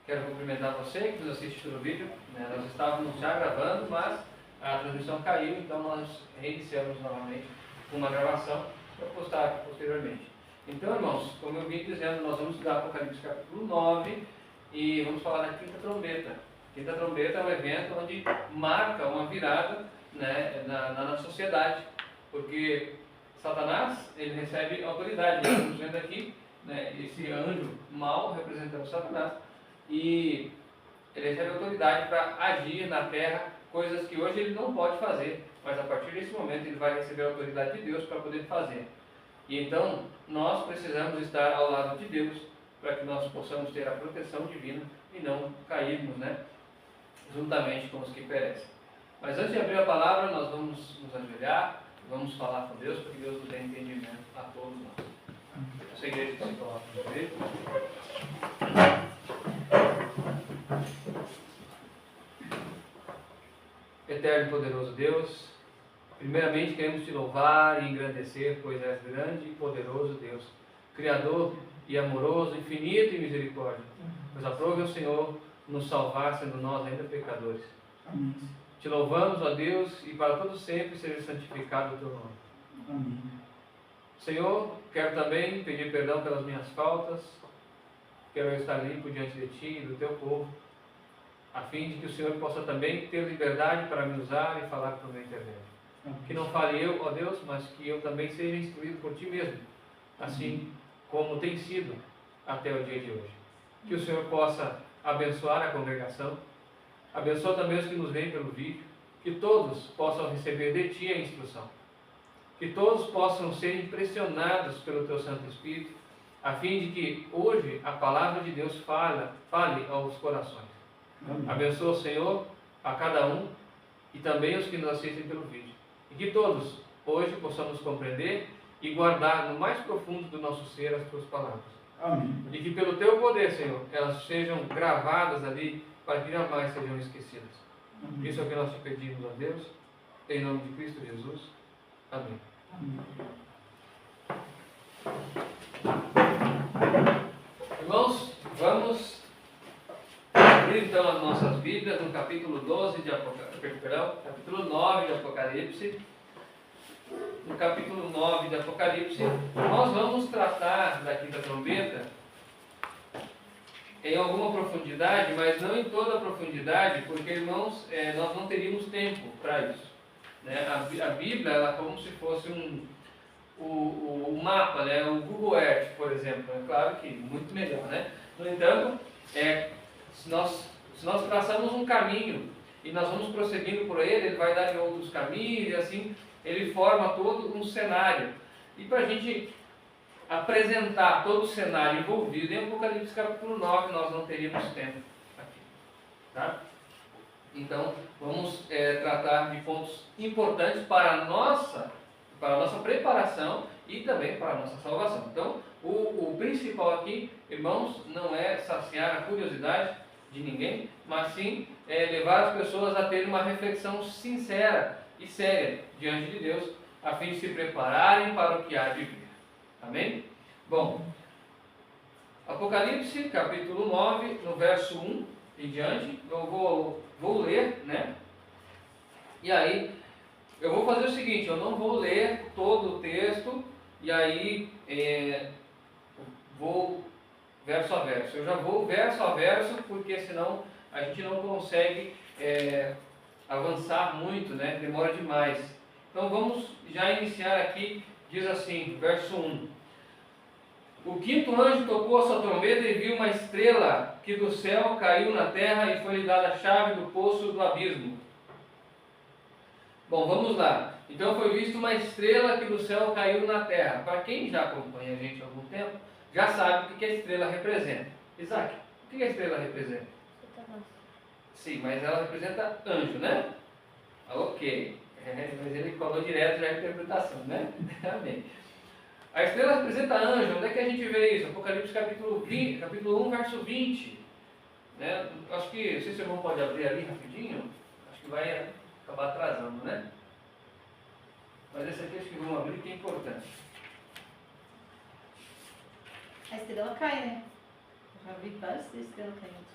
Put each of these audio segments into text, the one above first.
Quero cumprimentar você que nos assiste pelo vídeo. Nós estávamos já gravando, mas a transmissão caiu, então nós reiniciamos novamente com uma gravação para postar posteriormente. Então, irmãos, como eu vim dizendo, nós vamos estudar Apocalipse capítulo 9 e vamos falar da quinta trombeta. A quinta trombeta é um evento onde marca uma virada, né, na sociedade, porque Satanás, ele recebe autoridade. Nós estamos vendo aqui, né, esse anjo mau representando Satanás, e ele recebe autoridade para agir na terra, coisas que hoje ele não pode fazer, mas a partir desse momento ele vai receber a autoridade de Deus para poder fazer. E então nós precisamos estar ao lado de Deus para que nós possamos ter a proteção divina e não cairmos, né, juntamente com os que perecem. Mas antes de abrir a palavra, nós vamos nos ajoelhar, vamos falar com Deus, para que Deus nos dê entendimento a todos nós. Essa igreja que se coloca no meio. Eterno e poderoso Deus, primeiramente queremos te louvar e engrandecer, pois és grande e poderoso Deus, Criador e amoroso, infinito em misericórdia. Nos aprove o Senhor nos salvar, sendo nós ainda pecadores. Amém. Te louvamos, ó Deus, e para todo sempre seja santificado o teu nome. Amém. Senhor, quero também pedir perdão pelas minhas faltas, quero estar limpo diante de ti e do teu povo, a fim de que o Senhor possa também ter liberdade para me usar e falar por meu intermédio. Que não fale eu, ó Deus, mas que eu também seja instruído por ti mesmo, assim como tem sido até o dia de hoje. Que o Senhor possa abençoar a congregação, abençoa também os que nos veem pelo vídeo, que todos possam receber de ti a instrução, que todos possam ser impressionados pelo teu Santo Espírito, a fim de que hoje a palavra de Deus fale aos corações. Amém. Abençoa, Senhor, a cada um e também os que nos assistem pelo vídeo. E que todos hoje possamos compreender e guardar no mais profundo do nosso ser as tuas palavras. Amém. E que pelo teu poder, Senhor, elas sejam gravadas ali para que jamais sejam esquecidas. Amém. Isso é o que nós te pedimos, ó Deus, em nome de Cristo Jesus. Amém. Amém. Irmãos, vamos abrir então as nossas Bíblias no capítulo 12 de capítulo 9 de Apocalipse. No capítulo 9 de Apocalipse, nós vamos tratar da quinta trombeta em alguma profundidade, mas não em toda a profundidade, porque, irmãos, nós não teríamos tempo para isso, né? A Bíblia, ela é como se fosse o mapa, né? O Google Earth, por exemplo. É claro que muito melhor, né? No entanto, se nós traçamos um caminho e nós vamos prosseguindo por ele, ele vai dar em outros caminhos, e assim ele forma todo um cenário. E para a gente apresentar todo o cenário envolvido em Apocalipse capítulo 9, nós não teríamos tempo aqui, tá? Então, vamos tratar de pontos importantes para a nossa preparação e também para a nossa salvação. Então, o principal aqui, irmãos, não é saciar a curiosidade de ninguém, mas sim levar as pessoas a terem uma reflexão sincera e séria diante de Deus, a fim de se prepararem para o que há de vir. Amém? Bom, Apocalipse capítulo 9, no verso 1 em diante, eu vou ler, né? E aí, eu vou fazer o seguinte, eu não vou ler todo o texto, e aí vou verso a verso. Eu já vou verso a verso, porque senão a gente não consegue avançar muito, né? Demora demais. Então vamos já iniciar aqui, diz assim, verso 1. O quinto anjo tocou a sua trombeta e viu uma estrela que do céu caiu na terra e foi-lhe dada a chave do poço do abismo. Bom, vamos lá. Então foi visto uma estrela que do céu caiu na terra. Para quem já acompanha a gente há algum tempo, já sabe o que a estrela representa. Isaac, o que a estrela representa? Sim, mas ela representa anjo, né? Ok. Mas ele falou direto já a interpretação, né? Amém. A estrela representa anjo. Onde é que a gente vê isso? Apocalipse capítulo 1, verso 20. Né? Acho que, não sei se o irmão pode abrir ali rapidinho. Acho que vai acabar atrasando, né? Mas esse aqui acho que vamos abrir, que é importante. A estrela cai, né? Já vi várias estrelas caindo.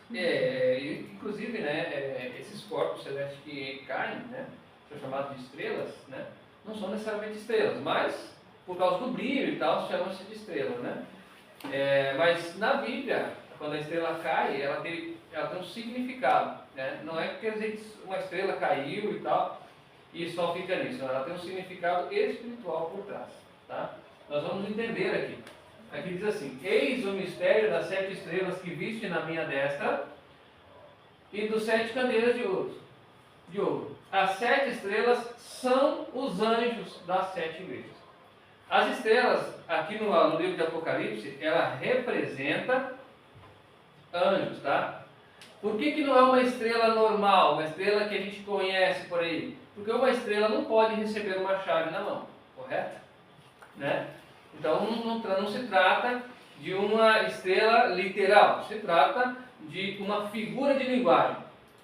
Inclusive, né, esses corpos celestes que caem, né, são chamados de estrelas, né, não são necessariamente estrelas, mas por causa do brilho e tal, chamam-se de estrelas, né? Mas na Bíblia, quando a estrela cai, ela tem um significado, né? Não é porque uma estrela caiu e tal, e só fica nisso, ela tem um significado espiritual por trás, tá? Nós vamos entender aqui. Aqui diz assim: eis o mistério das 7 estrelas que viste na minha destra e dos 7 candeias de ouro. As 7 estrelas são os anjos das 7 igrejas. As estrelas, aqui no livro de Apocalipse, ela representa anjos, tá? Por que não é uma estrela normal, uma estrela que a gente conhece por aí? Porque uma estrela não pode receber uma chave na mão, correto? Né? Então não se trata de uma estrela literal, se trata de uma figura de linguagem,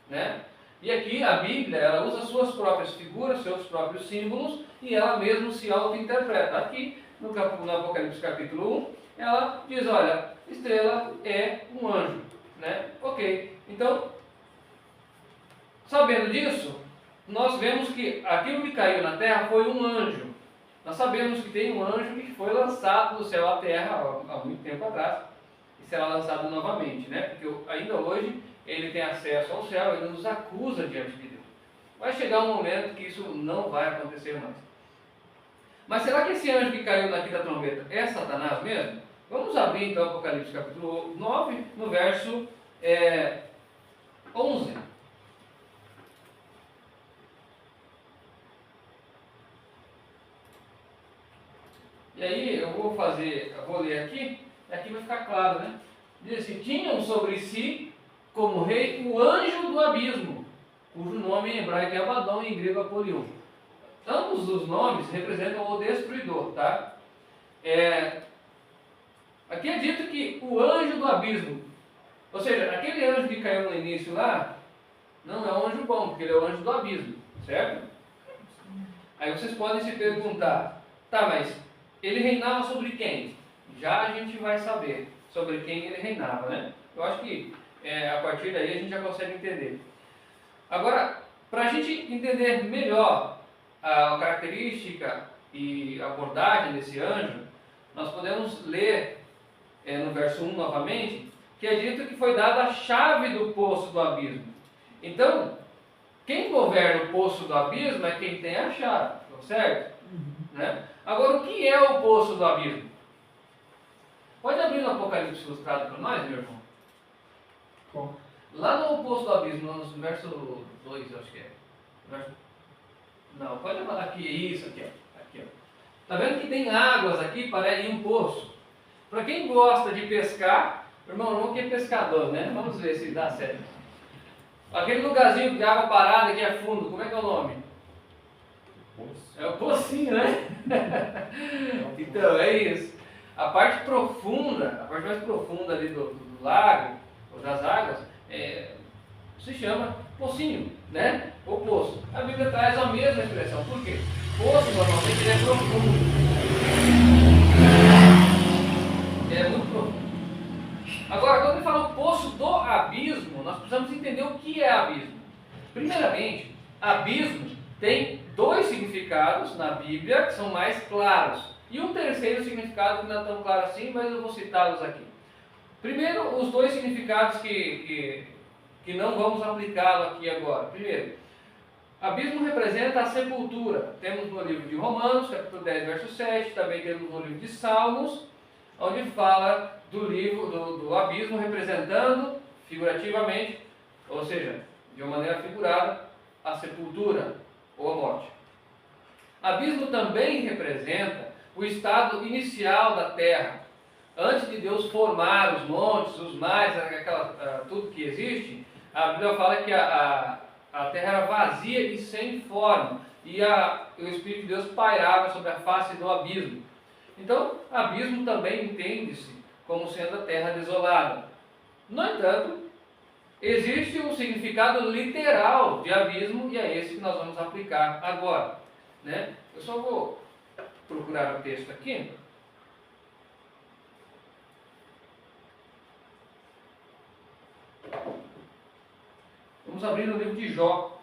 né? E aqui a Bíblia, ela usa suas próprias figuras, seus próprios símbolos, e ela mesma se auto-interpreta. Aqui no Apocalipse capítulo 1, ela diz, olha, estrela é um anjo, né? Ok, então, sabendo disso, nós vemos que aquilo que caiu na terra foi um anjo. Nós sabemos que tem um anjo que foi lançado do céu à terra há muito tempo atrás, e será lançado novamente, né? Porque ainda hoje ele tem acesso ao céu, ele nos acusa diante de Deus. Vai chegar um momento que isso não vai acontecer mais. Mas será que esse anjo que caiu na quinta trombeta é Satanás mesmo? Vamos abrir então Apocalipse capítulo 9, no verso 11. E aí eu vou ler aqui, e aqui vai ficar claro, né? Diz assim: tinham sobre si como rei o anjo do abismo, cujo nome em hebraico é Abaddon e em grego Apolion. Ambos os nomes representam o destruidor, tá? Aqui é dito que o anjo do abismo, ou seja, aquele anjo que caiu no início lá, não é um anjo bom, porque ele é o anjo do abismo, certo? Aí vocês podem se perguntar, tá, mas ele reinava sobre quem? Já a gente vai saber sobre quem ele reinava, né? Eu acho que a partir daí a gente já consegue entender. Agora, para a gente entender melhor a característica e abordagem desse anjo, nós podemos ler no verso 1 novamente, que é dito que foi dada a chave do poço do abismo. Então, quem governa o poço do abismo é quem tem a chave, certo? Né? Agora, o que é o poço do abismo? Pode abrir no Apocalipse ilustrado para nós, meu irmão? Qual? Lá no poço do abismo, no verso 2, eu acho que é. Não, pode falar aqui, isso aqui, ó. Aqui, ó. Tá vendo que tem águas aqui para um poço? Para quem gosta de pescar, irmão que é pescador, né? Vamos ver se dá certo. Aquele lugarzinho de água parada que é fundo, como é que é o nome? É o pocinho, né? Então, é isso. A parte profunda, a parte mais profunda ali do lago, ou das águas, se chama pocinho, né? Ou poço. A Bíblia traz a mesma expressão. Por quê? Poço normalmente é profundo. É muito profundo. Agora, quando ele fala o poço do abismo, nós precisamos entender o que é abismo. Primeiramente, abismo tem 2 significados na Bíblia que são mais claros. E um terceiro significado que não é tão claro assim, mas eu vou citá-los aqui. Primeiro, os 2 significados que não vamos aplicá-lo aqui agora. Primeiro, abismo representa a sepultura. Temos no livro de Romanos, capítulo 10, verso 7, também temos no livro de Salmos, onde fala do abismo representando figurativamente, ou seja, de uma maneira figurada, a sepultura ou a morte. Abismo também representa o estado inicial da terra. Antes de Deus formar os montes, os mares, tudo que existe, a Bíblia fala que a terra era vazia e sem forma, e o Espírito de Deus pairava sobre a face do abismo. Então, abismo também entende-se como sendo a terra desolada. No entanto, existe um significado literal de abismo, e é esse que nós vamos aplicar agora, né? Eu só vou procurar o texto aqui. Vamos abrir no livro de Jó.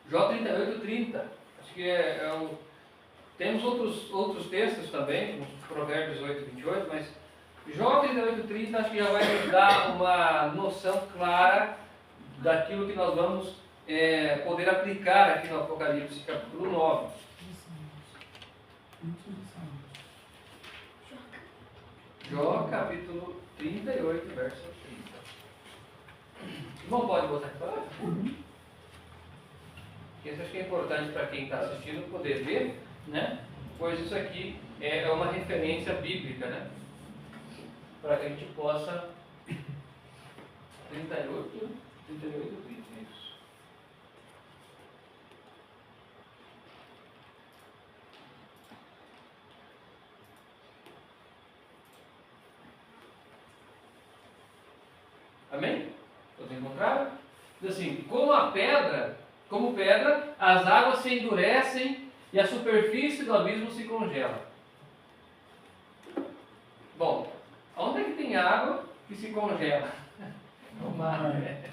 Jó 38:30. Acho que temos outros textos também, como Provérbios 8:28, mas Jó 38:30 acho que já vai nos dar uma noção clara daquilo que nós vamos poder aplicar aqui no Apocalipse capítulo 9. Jó capítulo 38, verso 30. Irmão, pode botar aqui para lá? Isso acho que é importante para quem está assistindo poder ver, né? Pois isso aqui é uma referência bíblica, né? Para que a gente possa 38, 30, isso. Amém? Todos encontraram? Diz assim, como pedra, as águas se endurecem e a superfície do abismo se congela. Bom, onde é que tem água que se congela? No mar, né?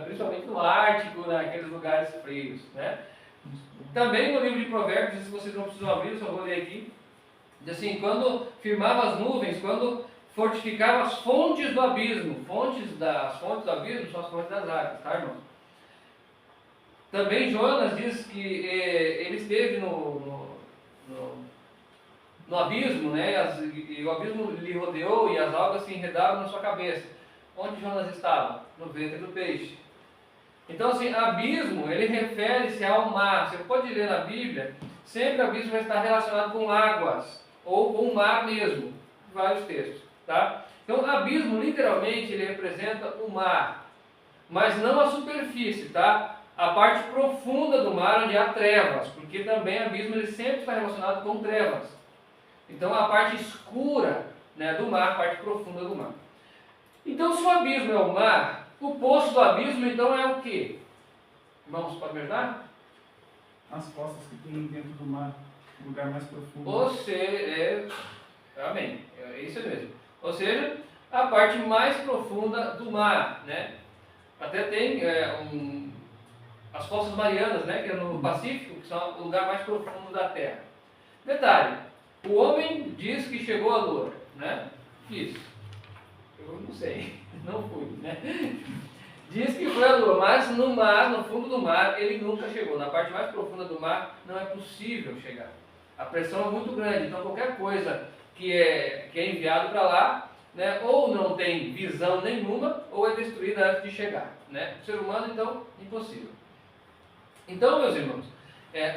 Principalmente no Ártico, naqueles lugares frios, né? Também no livro de Provérbios, se vocês não precisam abrir, eu só vou ler aqui. Diz assim, quando firmava as nuvens, quando fortificava as fontes do abismo. As fontes do abismo são as fontes das águas, tá, irmão? Também Jonas diz que ele esteve no abismo, né? E o abismo lhe rodeou e as algas se enredaram na sua cabeça. Onde Jonas estava? No ventre do peixe. Então, assim, abismo, ele refere-se ao mar. Você pode ler na Bíblia, sempre abismo vai estar relacionado com águas, ou com o mar mesmo. Vários textos, tá? Então, abismo, literalmente, ele representa o mar, mas não a superfície, tá? A parte profunda do mar, onde há trevas, porque também abismo, ele sempre está relacionado com trevas. Então, a parte escura, né, do mar, a parte profunda do mar. Então, se o abismo é o mar, o poço do abismo, então, é o quê? Irmãos, pode me ajudar? As fossas que tem dentro do mar, o lugar mais profundo. Amém, é isso mesmo. Ou seja, a parte mais profunda do mar, né? Até tem as fossas marianas, né, que é no Pacífico, que são o lugar mais profundo da Terra. Detalhe, o homem diz que chegou à Lua, né? Diz. Eu não sei, não fui, né? Diz que foi à Lua, mas no mar, no fundo do mar, ele nunca chegou. Na parte mais profunda do mar não é possível chegar. A pressão é muito grande, então qualquer coisa que é enviado para lá, né, ou não tem visão nenhuma, ou é destruída antes de chegar, né? O ser humano, então, impossível. Então, meus irmãos,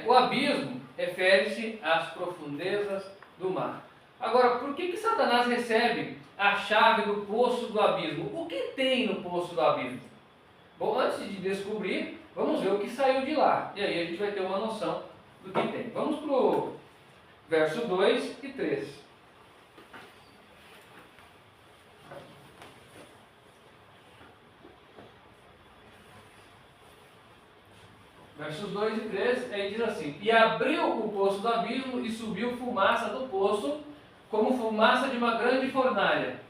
o abismo refere-se às profundezas do mar. Agora, por que Satanás recebe a chave do poço do abismo? O que tem no poço do abismo? Bom, antes de descobrir, vamos ver o que saiu de lá. E aí a gente vai ter uma noção do que tem. Vamos para o verso 2 e 3. Versos 2 e 3, aí diz assim: E abriu o poço do abismo e subiu fumaça do poço, como fumaça de uma grande fornalha.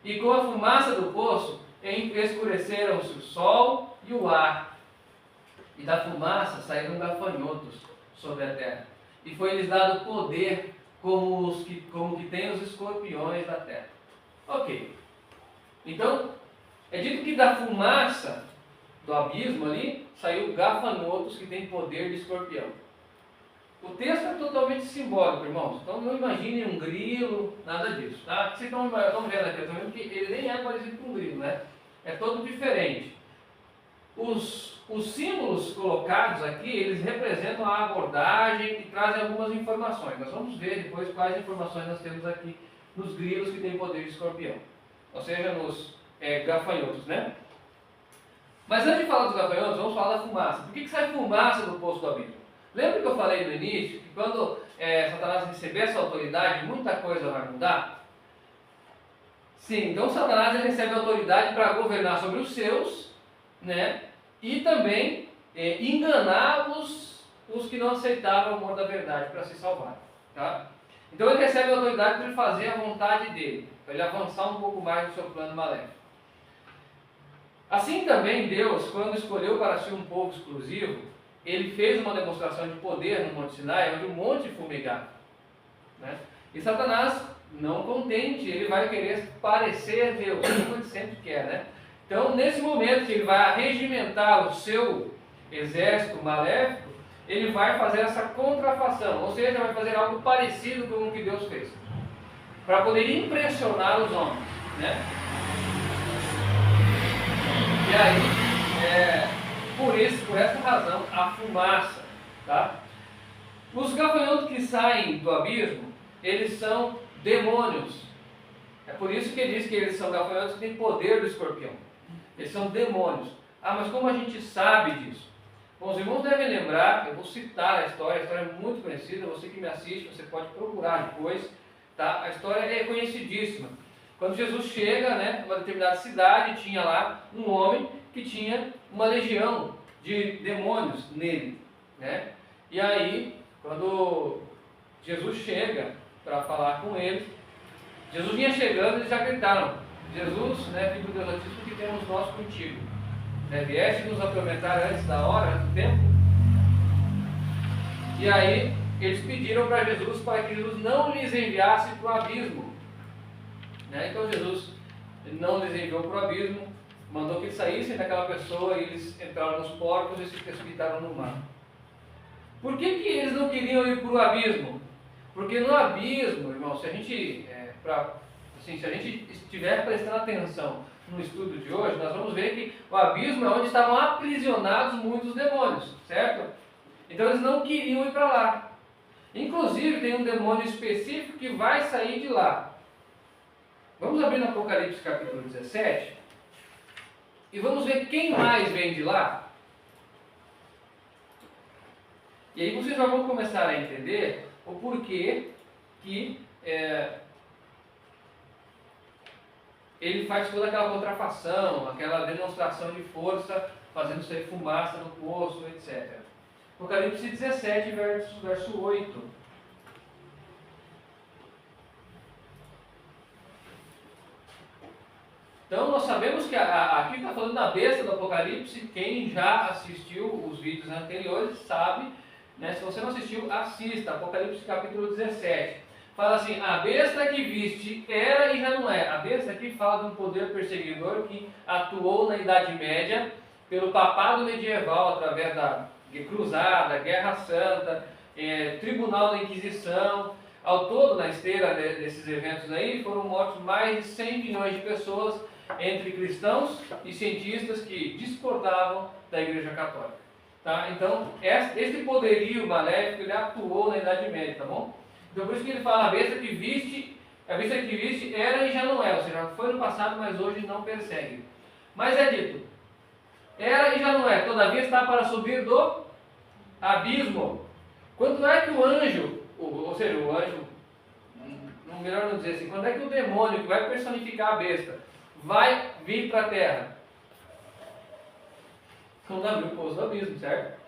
E com a fumaça do poço escureceram-se o sol e o ar. E da fumaça saíram gafanhotos sobre a terra. E foi-lhes dado poder como que tem os escorpiões da terra. Ok. Então, é dito que da fumaça do abismo ali, saiu gafanhotos que têm poder de escorpião. O texto é totalmente simbólico, irmãos. Então não imaginem um grilo, nada disso, tá? Vocês estão vendo aqui, estão vendo que ele nem é parecido com um grilo, né? É todo diferente. Os símbolos colocados aqui, eles representam a abordagem e trazem algumas informações. Nós vamos ver depois quais informações nós temos aqui nos grilos que têm poder de escorpião. Ou seja, nos gafanhotos, né? Mas antes de falar dos gafanhotos, vamos falar da fumaça. Por que sai fumaça do poço do abismo? Lembra que eu falei no início que quando Satanás receber essa autoridade, muita coisa vai mudar? Sim, então Satanás ele recebe autoridade para governar sobre os seus, né? E também enganar os que não aceitaram o amor da verdade para se salvar. Tá? Então ele recebe a autoridade para ele fazer a vontade dele, para ele avançar um pouco mais no seu plano maléfico. Assim também Deus, quando escolheu para si um povo exclusivo, ele fez uma demonstração de poder no Monte Sinai, onde o monte fumegava. Né? E Satanás, não contente, ele vai querer parecer Deus, como ele sempre quer, né? Então, nesse momento que ele vai arregimentar o seu exército maléfico, ele vai fazer essa contrafação, ou seja, vai fazer algo parecido com o que Deus fez, para poder impressionar os homens, né? E aí, por essa razão, a fumaça, tá? Os gafanhotos que saem do abismo, eles são demônios. É por isso que ele diz que eles são gafanhotos que têm poder do escorpião. Eles são demônios. Ah, mas como a gente sabe disso? Bom, os irmãos devem lembrar, eu vou citar a história é muito conhecida, você que me assiste, você pode procurar depois, tá? A história é conhecidíssima. Quando Jesus chega, né, numa determinada cidade, tinha lá um homem que tinha uma legião de demônios nele, né? E aí, quando Jesus chega para falar com eles, Jesus vinha chegando e eles já gritaram: Jesus, né, filho do Deus Altíssimo, que temos nós contigo, né, vieste nos atormentar antes da hora, antes do tempo. E aí eles pediram para Jesus para que Jesus não lhes enviasse para o abismo, né? Então Jesus não lhes enviou para o abismo, mandou que eles saíssem daquela pessoa e eles entraram nos porcos e se precipitaram no mar. Por que eles não queriam ir para o abismo? Porque no abismo, irmão, se a gente estiver prestando atenção no estudo de hoje, nós vamos ver que o abismo é onde estavam aprisionados muitos demônios, certo? Então eles não queriam ir para lá. Inclusive tem um demônio específico que vai sair de lá. Vamos abrir no Apocalipse capítulo 17 e vamos ver quem mais vem de lá. E aí vocês já vão começar a entender o porquê que ele faz toda aquela contrafação, aquela demonstração de força, fazendo sair fumaça no poço, etc. Apocalipse 17, verso 8. Então nós sabemos que aqui está falando da besta do Apocalipse. Quem já assistiu os vídeos anteriores sabe, né? Se você não assistiu, assista. Apocalipse capítulo 17. Fala assim: a besta que viste era e já não é. A besta aqui fala de um poder perseguidor que atuou na Idade Média pelo papado medieval através da cruzada, Guerra Santa, Tribunal da Inquisição. Ao todo, na esteira desses eventos aí, foram mortos mais de 100 milhões de pessoas, entre cristãos e cientistas que discordavam da Igreja Católica. Tá? Então, esse poderio maléfico, ele atuou na Idade Média, tá bom? Então, por isso que ele fala: a besta que viste era e já não é, ou seja, foi no passado, mas hoje não persegue. Mas é dito: era e já não é, todavia está para subir do abismo. Quando é que o anjo, ou seja, o anjo, melhor não dizer assim, quando é que o demônio que vai personificar a besta vai vir para a terra? Quando abrir o poço do abismo, certo?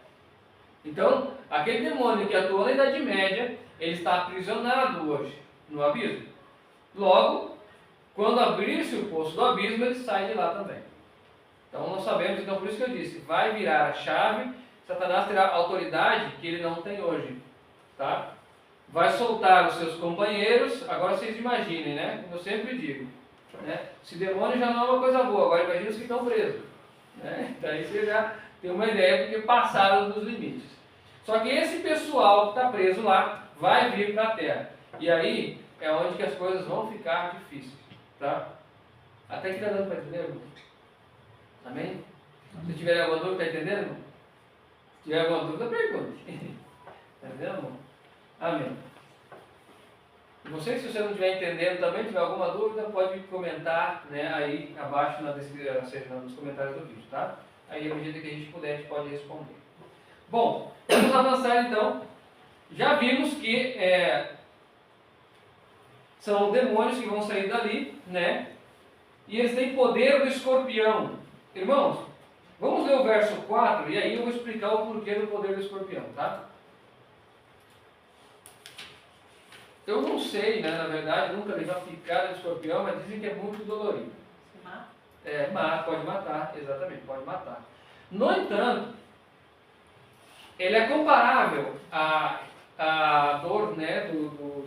Então, aquele demônio que atuou na Idade Média, ele está aprisionado hoje no abismo. Logo, quando abrir-se o poço do abismo, ele sai de lá também. Então nós sabemos, então por isso que eu disse, vai virar a chave, Satanás terá autoridade que ele não tem hoje, tá? Vai soltar os seus companheiros. Agora vocês imaginem, né? Como eu sempre digo, né? Esse demônio já não é uma coisa boa, agora imagina os que estão presos, né? Daí você já tem uma ideia, porque passaram dos limites. Só que esse pessoal que está preso lá vai vir para a terra, e aí é onde que as coisas vão ficar difíceis, tá? Até que está dando para entender, irmão? Amém? Se tiver alguma dúvida, está entendendo, irmão? Se tiver alguma dúvida, pergunte. Está entendendo, irmão? Amém. E você, se você não estiver entendendo também, tiver alguma dúvida, pode comentar, né, aí abaixo nos comentários do vídeo, tá? Aí, à medida que a gente puder, a gente pode responder. Bom, vamos avançar então. Já vimos que são demônios que vão sair dali, né? E eles têm poder do escorpião. Irmãos, vamos ler o verso 4 e aí eu vou explicar o porquê do poder do escorpião, tá? Eu não sei, né? Na verdade, nunca levei uma picada de escorpião, mas dizem que é muito dolorido. Se mata. Pode matar, exatamente, pode matar. No entanto, ele é comparável à dor, né,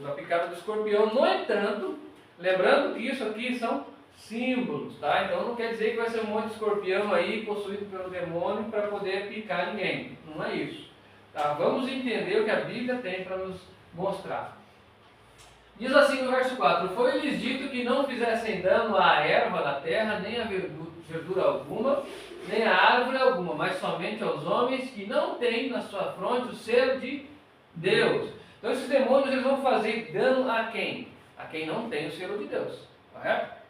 da picada do escorpião. No entanto, lembrando que isso aqui são símbolos, tá? Então não quer dizer que vai ser um monte de escorpião aí possuído pelo demônio para poder picar ninguém. Não é isso. Tá? Vamos entender o que a Bíblia tem para nos mostrar. Diz assim no verso 4: Foi-lhes dito que não fizessem dano à erva da terra, nem a verdura alguma, nem a árvore alguma, mas somente aos homens que não têm na sua fronte o selo de Deus. Então esses demônios eles vão fazer dano a quem? A quem não tem o selo de Deus. Correto?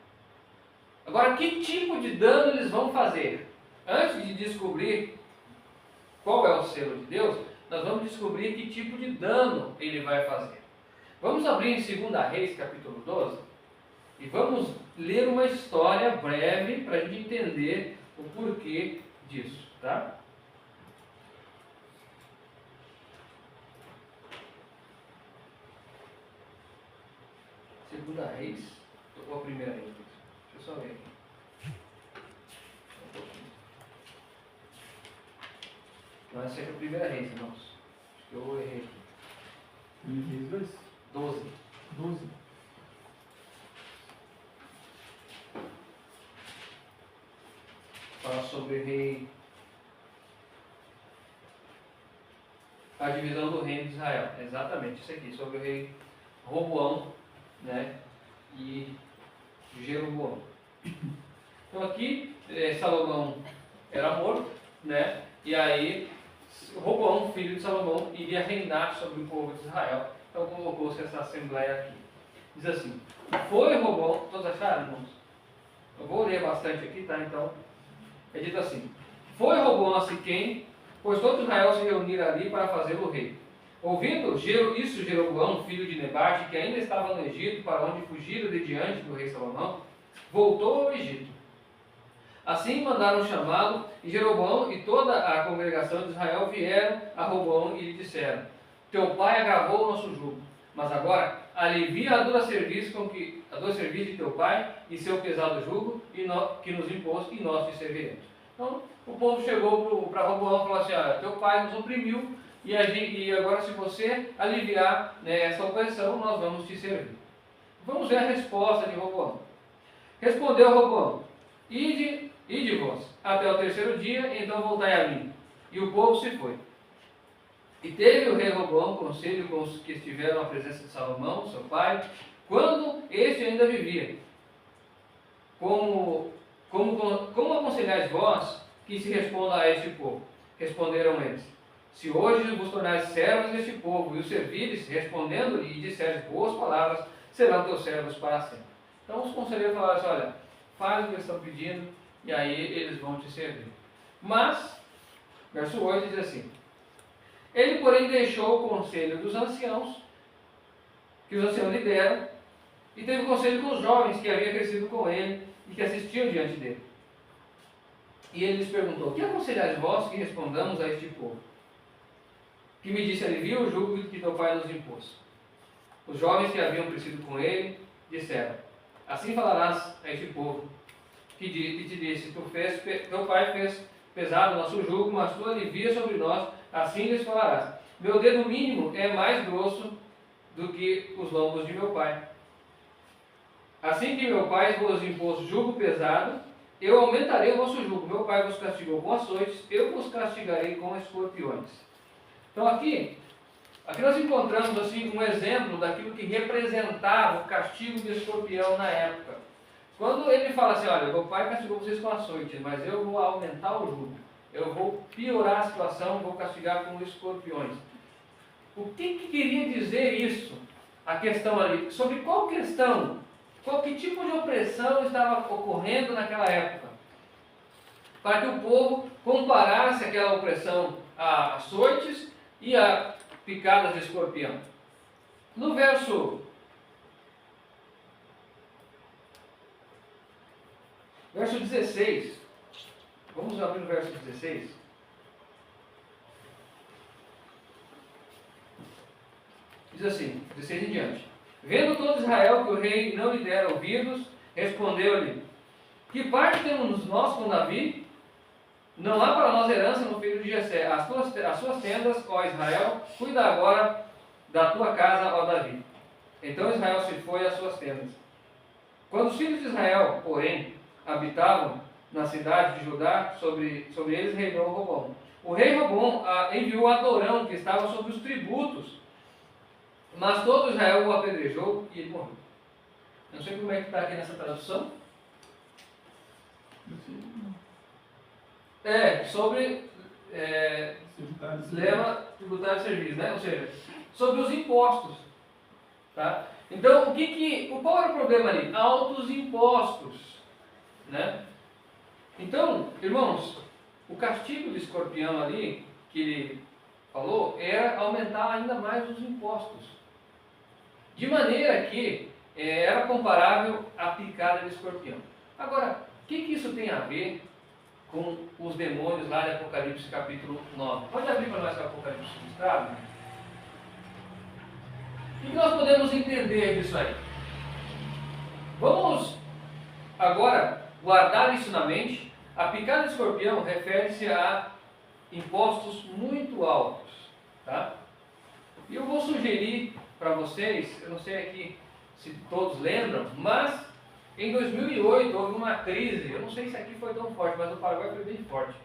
Agora, que tipo de dano eles vão fazer? Antes de descobrir qual é o selo de Deus, nós vamos descobrir que tipo de dano ele vai fazer. Vamos abrir em 2 Reis, capítulo 12, e vamos ler uma história breve para a gente entender o porquê disso, tá? Segunda Reis, ou a primeira Reis? Deixa eu só ver aqui. Não, essa é a primeira Reis, irmãos. Acho que eu errei. Reis 2? 12. 12. Fala sobre o rei. A divisão do reino de Israel. Exatamente isso aqui, sobre o rei Roboão, né? E Jeroboão. Então aqui, Salomão era morto, né? E aí, Roboão, filho de Salomão, iria reinar sobre o povo de Israel. Então colocou-se essa assembleia aqui. Diz assim: Foi Roboão, todos acharam, irmãos? Eu vou ler bastante aqui, tá? Então, é dito assim: Foi Roboão a Siquém, pois todo Israel se reuniram ali para fazê-lo rei. Ouvindo isso, Jeroboão, filho de Nebate, que ainda estava no Egito, para onde fugiram de diante do rei Salomão, voltou ao Egito. Assim mandaram chamá-lo, e Jeroboão e toda a congregação de Israel vieram a Roboão e lhe disseram: Teu pai agravou o nosso jugo, mas agora alivia a dura serviço de teu pai e seu pesado jugo que nos impôs, e nós te serviremos. Então o povo chegou para Roboão e falou assim: teu pai nos oprimiu, e agora se você aliviar, né, essa opressão, nós vamos te servir. Vamos ver a resposta de Roboão. Respondeu Roboão: Ide vós, até o terceiro dia, então voltai a mim. E o povo se foi. E teve o rei Roboão conselho com os que estiveram à presença de Salomão, seu pai, quando este ainda vivia. Como aconselhais vós que se responda a este povo? Responderam eles: Se hoje vos tornais servos deste povo e os servires, respondendo-lhe e disseres boas palavras, serão teus servos para sempre. Então os conselheiros falaram assim: olha, faz o que eles estão pedindo e aí eles vão te servir. Mas, verso 8 diz assim: Ele, porém, deixou o conselho dos anciãos, que os anciãos lhe deram, e teve conselho com os jovens que haviam crescido com ele e que assistiam diante dele. E ele lhes perguntou: Que aconselhais vós que respondamos a este povo? Que me disse: alivia o jugo que teu pai nos impôs. Os jovens que haviam crescido com ele disseram: Assim falarás a este povo, que te disse: teu pai fez pesado o nosso jugo, mas tu alivia sobre nós. Assim lhes falarás: Meu dedo mínimo é mais grosso do que os lombos de meu pai. Assim que meu pai vos impôs jugo pesado, eu aumentarei o vosso jugo. Meu pai vos castigou com açoites, eu vos castigarei com escorpiões. Então aqui nós encontramos assim um exemplo daquilo que representava o castigo de escorpião na época. Quando ele fala assim: olha, meu pai castigou vocês com açoites, mas eu vou aumentar o jugo. Eu vou piorar a situação, vou castigar com escorpiões. O que queria dizer isso? A questão ali, sobre qual questão, que tipo de opressão estava ocorrendo naquela época? Para que o povo comparasse aquela opressão a açoites e a picadas de escorpião. No verso 16, vamos abrir no verso 16. Diz assim, 16 em diante. Vendo todo Israel que o rei não lhe dera ouvidos, respondeu-lhe: que parte temos nós com Davi? Não há para nós herança no filho de Jessé. As suas tendas, ó Israel, cuida agora da tua casa, ó Davi. Então Israel se foi às suas tendas. Quando os filhos de Israel, porém, habitavam na cidade de Judá, sobre eles reinou Robão. O rei Robão enviou Adorão, que estava sobre os tributos, mas todo Israel o apedrejou e ele morreu. Não sei como é que está aqui nessa tradução. Sobre lema tributário de serviço, né? Ou seja, sobre os impostos. Tá? Então, qual era o problema ali? Altos impostos. Né? Então, irmãos, o castigo do escorpião ali, que ele falou, era aumentar ainda mais os impostos. De maneira que era comparável à picada do escorpião. Agora, o que isso tem a ver com os demônios lá de Apocalipse capítulo 9? Pode abrir para nós o Apocalipse ilustrado? O que nós podemos entender disso aí? Vamos agora guardar isso na mente. A picada do escorpião refere-se a impostos muito altos. Tá? E eu vou sugerir para vocês, eu não sei aqui se todos lembram, mas em 2008 houve uma crise, eu não sei se aqui foi tão forte, mas no Paraguai foi bem forte.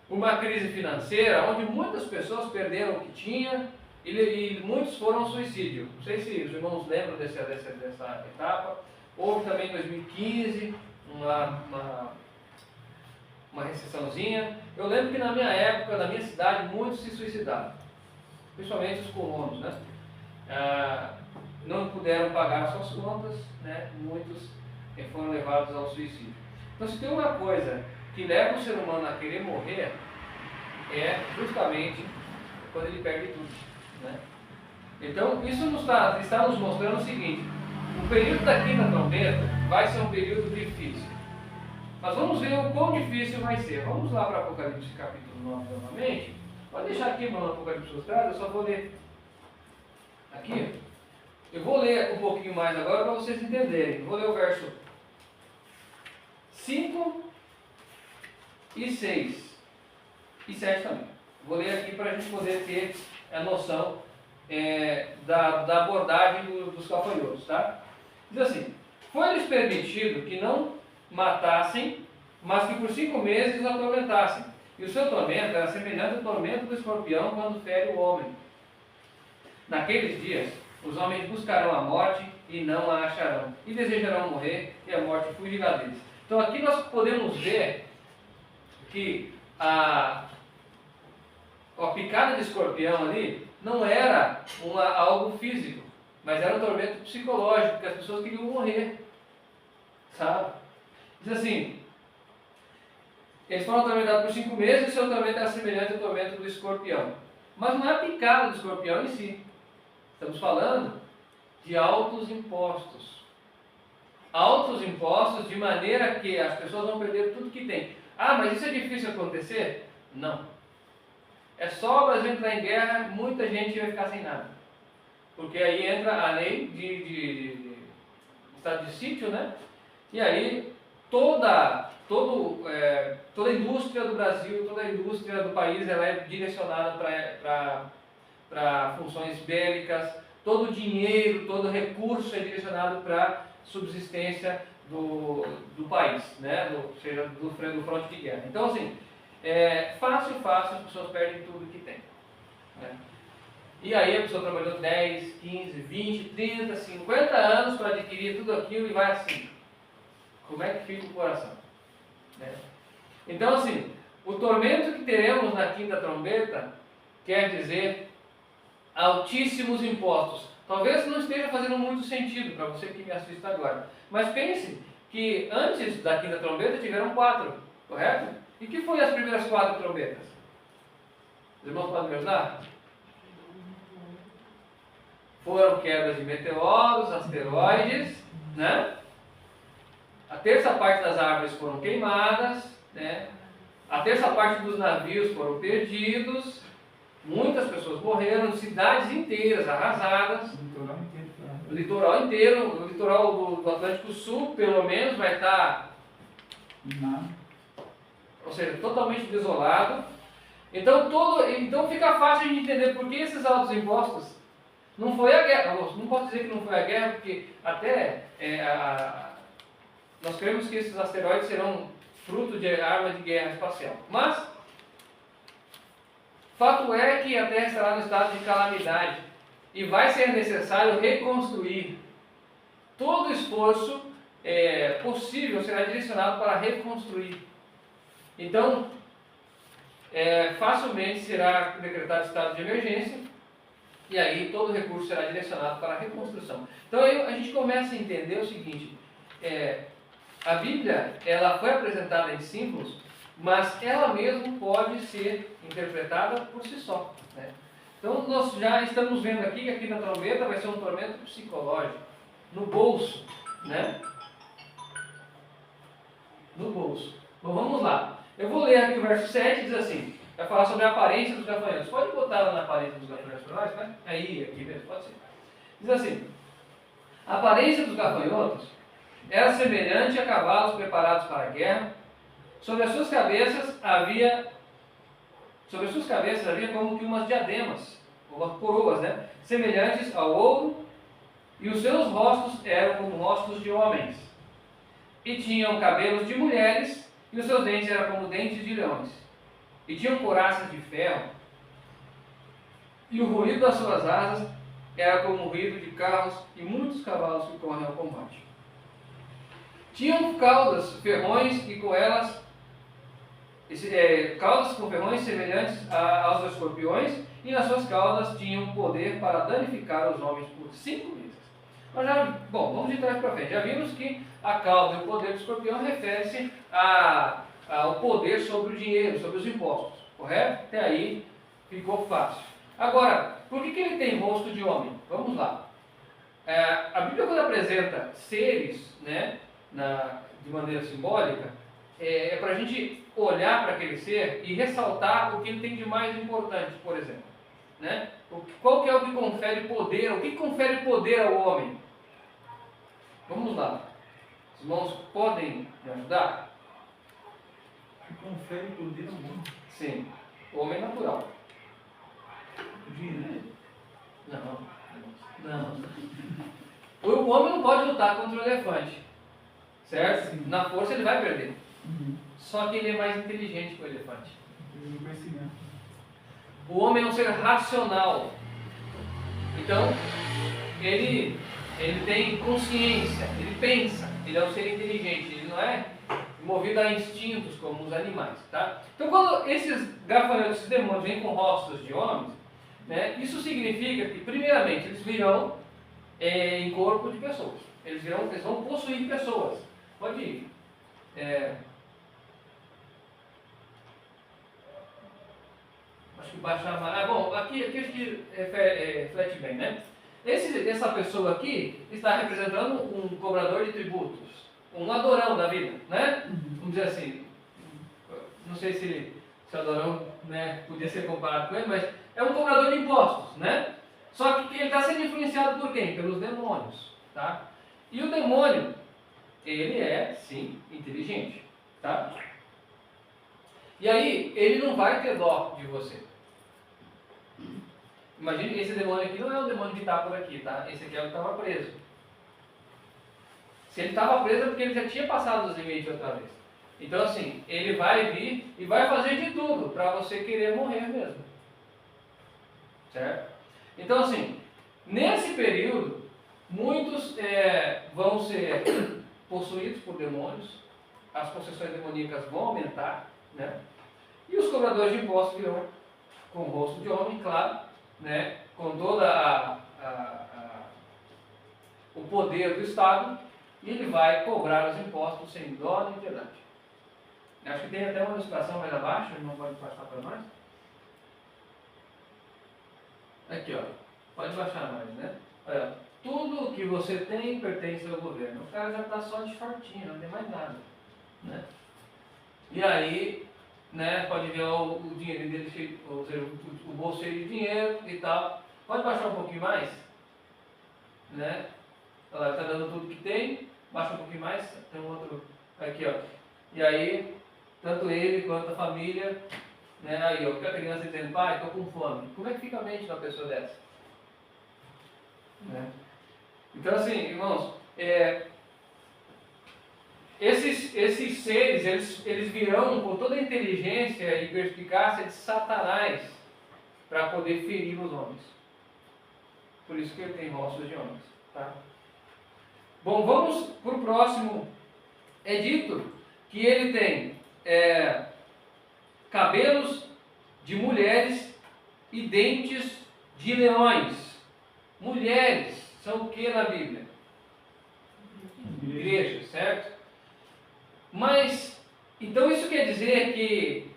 Uma crise financeira onde muitas pessoas perderam o que tinha e muitos foram ao suicídio. Não sei se os irmãos lembram dessa etapa. Houve também em 2015 uma recessãozinha. Eu lembro que na minha época, na minha cidade, muitos se suicidaram, principalmente os colonos, né? Não puderam pagar suas contas, né? Muitos foram levados ao suicídio. Então, se tem uma coisa que leva o ser humano a querer morrer, é justamente quando ele perde tudo. Né? Então, isso está nos mostrando o seguinte: o período da quinta trombeta vai ser um período difícil. Mas vamos ver o quão difícil vai ser. Vamos lá para Apocalipse capítulo 9 novamente. Pode deixar aqui no Apocalipse ilustrado, eu só vou ler aqui. Eu vou ler um pouquinho mais agora para vocês entenderem. Eu vou ler o verso 5 e 6 e 7 também. Vou ler aqui para a gente poder ter a noção da abordagem dos gafanhotos. Tá? Diz assim: foi-lhes permitido que não matassem, mas que por 5 meses os atormentassem. E o seu tormento era semelhante ao tormento do escorpião quando fere o homem. Naqueles dias, os homens buscarão a morte e não a acharão, e desejarão morrer, e a morte fugirá deles. Então aqui nós podemos ver que a picada de escorpião ali não era algo físico, mas era um tormento psicológico, porque as pessoas queriam morrer. Sabe? Diz assim: eles foram atormentados por 5 meses e o seu tormento era semelhante ao tormento do escorpião. Mas não é a picada do escorpião em si. Estamos falando de altos impostos. Altos impostos de maneira que as pessoas vão perder tudo que tem. Ah, mas isso é difícil acontecer? Não. É só o Brasil entrar em guerra, muita gente vai ficar sem nada. Porque aí entra a lei de estado de sítio, né? E aí toda a indústria do Brasil, toda a indústria do país, ela é direcionada para funções bélicas, todo o dinheiro, todo o recurso é direcionado para subsistência do país, né? Seja do fronte de guerra. Então, assim, fácil, as pessoas perdem tudo que tem. Né? E aí a pessoa trabalhou 10, 15, 20, 30, 50 anos para adquirir tudo aquilo e vai assim. Como é que fica o coração? Né? Então, assim, o tormento que teremos na quinta trombeta quer dizer altíssimos impostos. Talvez não esteja fazendo muito sentido para você que me assiste agora. Mas pense que antes da quinta trombeta tiveram 4, correto? E que foram as primeiras 4 trombetas? Os irmãos podem me ajudar? Foram quedas de meteoros, asteroides, né? A terça parte das árvores foram queimadas, né? A terça parte dos navios foram perdidos, Muitas pessoas morreram, cidades inteiras arrasadas, O litoral inteiro tá? o litoral inteiro, o litoral do Atlântico Sul, pelo menos, vai estar, Nada. ou seja, totalmente desolado. Então fica fácil de entender por que esses altos impostos não foi a guerra. Não posso dizer que não foi a guerra, porque até nós cremos que esses asteroides serão fruto de arma de guerra espacial. Mas, fato é que a Terra estará no estado de calamidade e vai ser necessário reconstruir. Todo esforço possível será direcionado para reconstruir. Então, facilmente será decretado estado de emergência e aí todo recurso será direcionado para a reconstrução. Então aí a gente começa a entender o seguinte: a Bíblia ela foi apresentada em símbolos, mas ela mesma pode ser interpretada por si só, né? Então nós já estamos vendo aqui que aqui na trombeta vai ser um tormento psicológico, no bolso, né? No bolso. Bom, vamos lá. Eu vou ler aqui o verso 7, diz assim, vai falar sobre a aparência dos gafanhotos. Pode botar lá na aparência dos gafanhotos para nós, né? Aí, aqui mesmo, pode ser. Diz assim, a aparência dos gafanhotos era semelhante a cavalos preparados para a guerra. Sobre as suas cabeças havia como que umas diademas, ou coroas, né? Semelhantes ao ouro, e os seus rostos eram como rostos de homens. E tinham cabelos de mulheres, e os seus dentes eram como dentes de leões. E tinham couraças de ferro, e o ruído das suas asas era como o ruído de carros e muitos cavalos que correm ao combate. Tinham caudas, ferrões, e com elas caudas com ferrões semelhantes aos escorpiões, e nas suas caudas tinham poder para danificar os homens por 5 meses. Vamos de trás para frente. Já vimos que a cauda e o poder do escorpião refere-se ao poder sobre o dinheiro, sobre os impostos, correto? Até aí ficou fácil. Agora, por que ele tem rosto de homem? Vamos lá. A Bíblia, quando apresenta seres, né, de maneira simbólica, é para a gente olhar para aquele ser e ressaltar o que ele tem de mais importante, por exemplo, né? Qual que é o que confere poder? O que confere poder ao homem? Vamos lá. Os irmãos podem me ajudar? Que confere poder ao homem. Sim. O homem natural. O dinheiro. Não. O homem não pode lutar contra o elefante. Certo? Sim. Na força ele vai perder. Uhum. Só que ele é mais inteligente que o elefante. Tem conhecimento. O homem é um ser racional. Então, ele tem consciência, ele pensa, ele é um ser inteligente, ele não é movido a instintos como os animais, tá? Então, quando esses gafanhotos, esses demônios vêm com rostos de homens, né, isso significa que, primeiramente, eles virão em corpo de pessoas. Eles vão possuir pessoas. Pode ir. Acho que baixar mais. Bom, aqui acho que reflete bem, né? Essa pessoa aqui está representando um cobrador de tributos, um adorão da vida, né? Vamos dizer assim. Não sei se o adorão, né, podia ser comparado com ele, mas é um cobrador de impostos, né? Só que ele está sendo influenciado por quem? Pelos demônios, tá? E o demônio, ele é, sim, inteligente, tá? E aí, ele não vai ter dó de você. Imagine, esse demônio aqui não é o demônio que está por aqui, tá? Esse aqui é o que estava preso. Se ele estava preso é porque ele já tinha passado os limites outra vez. Então assim, ele vai vir e vai fazer de tudo para você querer morrer mesmo. Certo? Então assim, nesse período, muitos vão ser possuídos por demônios, as possessões demoníacas vão aumentar, né? E os cobradores de impostos virão com o rosto de homem, claro, né? Com toda o poder do Estado, e ele vai cobrar os impostos sem dó nem piedade. Acho que tem até uma ilustração mais abaixo, ele não pode passar para nós. Aqui, ó. Pode baixar mais, né? Olha, tudo que você tem pertence ao governo. O cara já está só de shortinho, não tem mais nada, né? E aí, né? Pode ver o dinheiro dele cheio, ou seja, o bolso cheio de dinheiro e tal. Pode baixar um pouquinho mais, né? Olha lá, ele está dando tudo que tem, baixa um pouquinho mais, tem um outro aqui, ó. E aí, tanto ele quanto a família, né? Aí, ó, a criança dizendo, pai, estou com fome. Como é que fica a mente de uma pessoa dessa? Né? Então, assim, irmãos, esses seres, eles virão com toda a inteligência e perspicácia de Satanás para poder ferir os homens. Por isso que ele tem ossos de homens. Tá? Bom, vamos para o próximo. É dito que ele tem cabelos de mulheres e dentes de leões. Mulheres são o que na Bíblia? Igreja, certo? Mas, então isso quer dizer que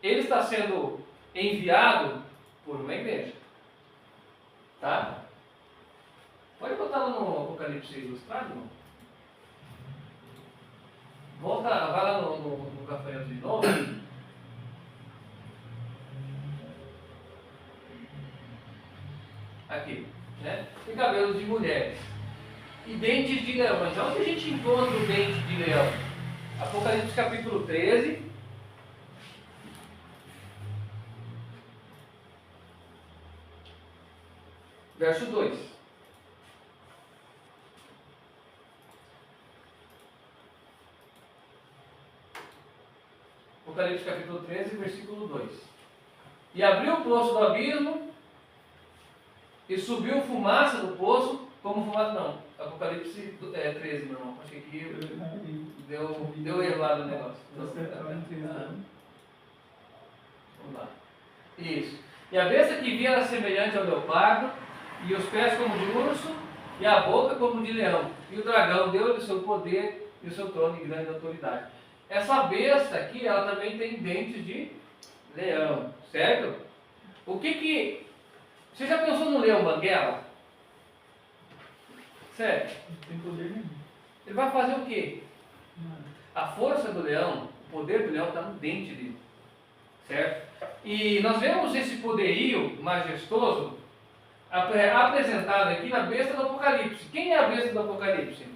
ele está sendo enviado por uma igreja. Tá? Pode botar no Apocalipse ilustrado, não? Volta, vai lá no gafanhoto de novo. Aqui, né? Tem cabelos de mulheres e dentes de leões. Onde a gente encontra o dente de leão? Apocalipse capítulo 13. Verso 2. Apocalipse capítulo 13, versículo 2. E abriu o poço do abismo, e subiu fumaça do poço, como fumaça, não. Apocalipse 13, meu irmão. Achei que deu erro lá no negócio. Vamos lá. Isso. E a besta que via era semelhante ao leopardo, e os pés como de urso, e a boca como de leão. E o dragão deu-lhe o seu poder e o seu trono de grande autoridade. Essa besta aqui, ela também tem dentes de leão, certo? O que você já pensou no leão banguela? Sério? Não tem poder nenhum. Ele vai fazer o quê? A força do leão, o poder do leão está no dente dele, certo? E nós vemos esse poderio majestoso apresentado aqui na besta do Apocalipse. Quem é a besta do Apocalipse?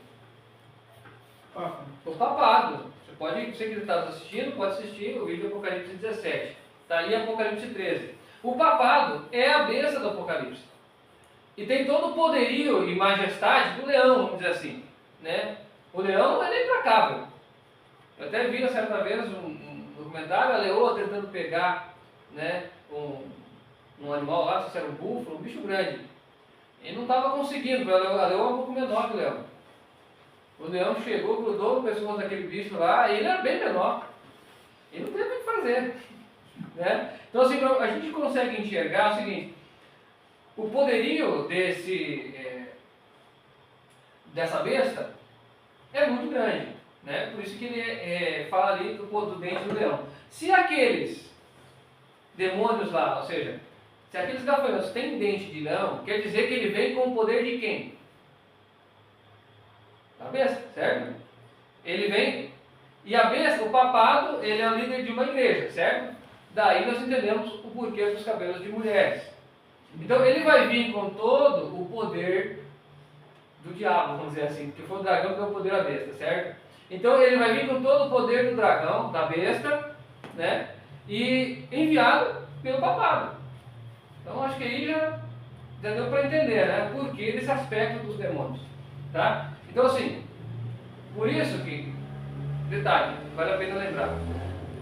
Papa. O papado. Você que está assistindo, pode assistir o vídeo do Apocalipse 17. Está aí Apocalipse 13. O papado é a besta do Apocalipse. E tem todo o poderio e majestade do leão, vamos dizer assim. Né? O leão é nem implacável. Eu até vi certa vez um documentário, a leoa tentando pegar, né, um animal lá, se era um búfalo, um bicho grande. E não estava conseguindo, porque a leoa é um pouco menor que o leão. O leão chegou, grudou no pescoço daquele bicho lá, e ele era bem menor. E não teve o que fazer. Né? Então, assim, a gente consegue enxergar o seguinte: o poderio dessa besta é muito grande. Né? Por isso que ele fala ali do dente do leão. Se aqueles demônios lá, ou seja, se aqueles gafanhotos têm dente de leão, quer dizer que ele vem com o poder de quem? A besta, certo? Ele vem, e a besta, o papado, ele é o líder de uma igreja, certo? Daí nós entendemos o porquê dos cabelos de mulheres. Então ele vai vir com todo o poder do diabo, vamos dizer assim, porque foi o dragão que deu o poder à besta, certo? Então ele vai vir com todo o poder do dragão, da besta, né? E enviado pelo papado. Então acho que aí já deu para entender, né? O porquê desse aspecto dos demônios, tá? Então assim, por isso que, detalhe, vale a pena lembrar,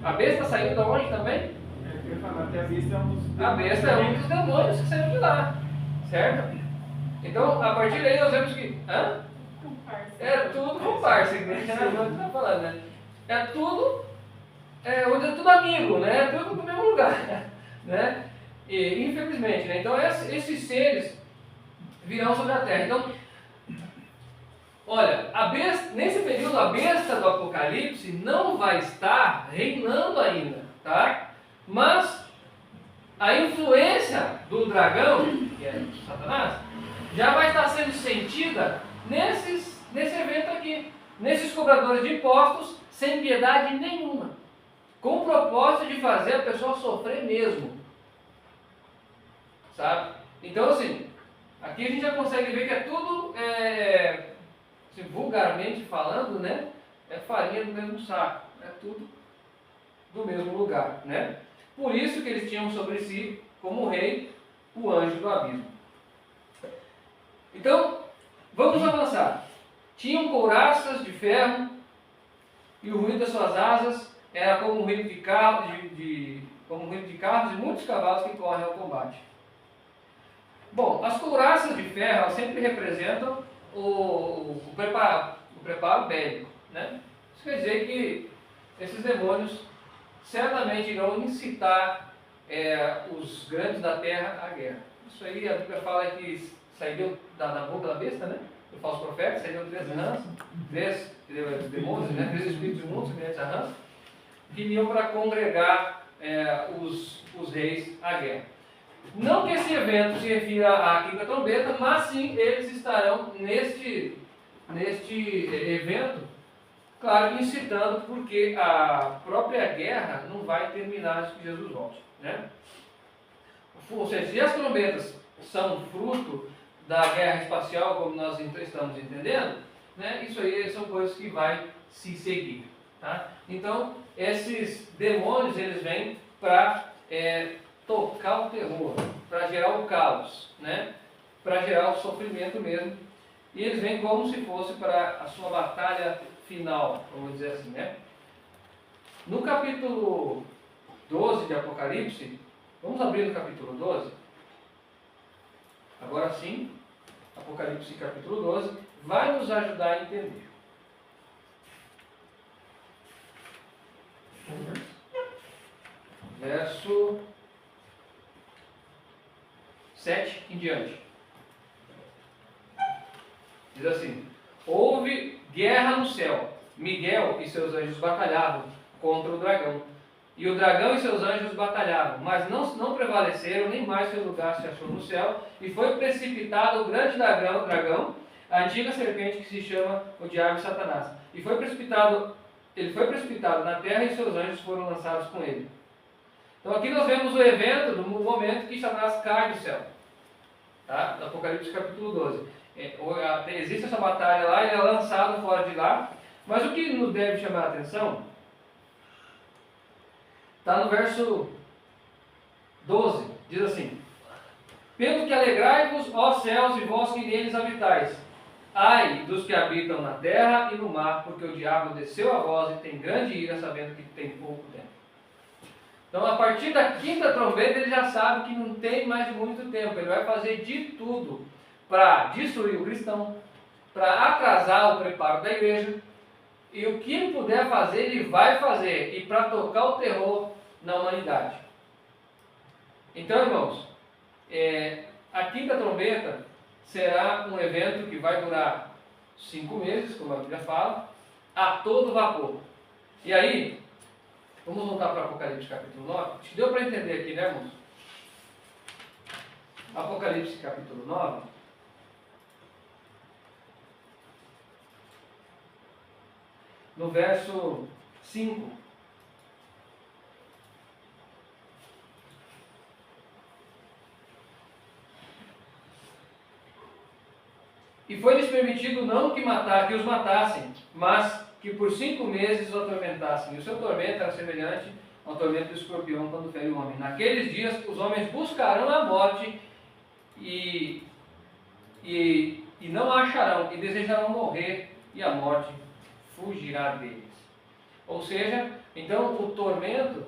a besta saiu de onde também? Eu ia falar, até a besta é um dos... A besta é um dos demônios que saiu de lá, certo? Então, a partir daí nós vemos que... É tudo comparsa, que a gente está falando, né? É tudo, onde é tudo amigo, né? É tudo no mesmo lugar, né? E, infelizmente, né? Então esses seres virão sobre a terra. Então, olha, nesse período a besta do Apocalipse não vai estar reinando ainda, tá? Mas a influência do dragão, que é Satanás, já vai estar sendo sentida nesse evento aqui, nesses cobradores de impostos sem piedade nenhuma. com o propósito de fazer a pessoa sofrer mesmo. Sabe? Então, assim, aqui a gente já consegue ver que é tudo, assim, vulgarmente falando, né? É farinha do mesmo saco. É tudo do mesmo lugar, né? Por isso que eles tinham sobre si, como rei, o anjo do abismo. Então, vamos avançar. Tinham couraças de ferro, e o ruído das suas asas era como o ruído de carros, como o ruído de carros e muitos cavalos que correm ao combate. Bom, as couraças de ferro elas sempre representam o preparo bélico, né? Isso quer dizer que esses demônios certamente irão incitar os grandes da terra à guerra. Isso aí a Bíblia fala que saiu da boca da besta, né? Do falso profeta, saíram 3 rãs, 3 demônios, né? 3 espíritos imundos, semelhantes a rãs, que vinham para congregar os reis à guerra. Não que esse evento se refira à quinta trombeta, mas sim eles estarão neste evento, claro, incitando, porque a própria guerra não vai terminar antes que Jesus volte, né? Ou seja, se as trombetas são fruto da guerra espacial, como nós estamos entendendo, né, isso aí são coisas que vai se seguir, tá? Então, esses demônios, eles vêm para tocar o terror, para gerar o caos, né? Para gerar o sofrimento mesmo. E eles vêm como se fosse para a sua batalha final, vamos dizer assim, né? No capítulo 12 de Apocalipse, vamos abrir no capítulo 12. Agora sim, Apocalipse capítulo 12 vai nos ajudar a entender. Verso 7 em diante. Diz assim: houve guerra no céu. Miguel e seus anjos batalhavam contra o dragão. E o dragão e seus anjos batalhavam, mas não prevaleceram, nem mais seu lugar se achou no céu, e foi precipitado o grande dragão, a antiga serpente que se chama o diabo e Satanás. Ele foi precipitado na terra e seus anjos foram lançados com ele. Então aqui nós vemos o evento, no momento que Satanás cai do céu. Tá? No Apocalipse capítulo 12. Existe essa batalha lá, ele é lançado fora de lá, mas o que nos deve chamar a atenção está no verso 12, diz assim: pelo que alegrai-vos, ó céus, e vós que neles habitais. Ai dos que habitam na terra e no mar, porque o diabo desceu a vós e tem grande ira, sabendo que tem pouco tempo. Então, a partir da quinta trombeta, ele já sabe que não tem mais muito tempo. Ele vai fazer de tudo para destruir o cristão, para atrasar o preparo da igreja. E o que ele puder fazer, ele vai fazer. E para tocar o terror na humanidade. Então, irmãos, a quinta trombeta será um evento que vai durar 5 meses, como a Bíblia fala, a todo vapor. E aí, vamos voltar para Apocalipse capítulo 9. Acho que deu para entender aqui, né, irmãos? Apocalipse capítulo 9. No verso 5. E foi-lhes permitido não que os matassem, mas que por 5 meses os atormentassem. E o seu tormento era semelhante ao tormento do escorpião quando fere o homem. Naqueles dias os homens buscarão a morte e não a acharão, e desejarão morrer, e a morte fugirá deles. Ou seja, então o tormento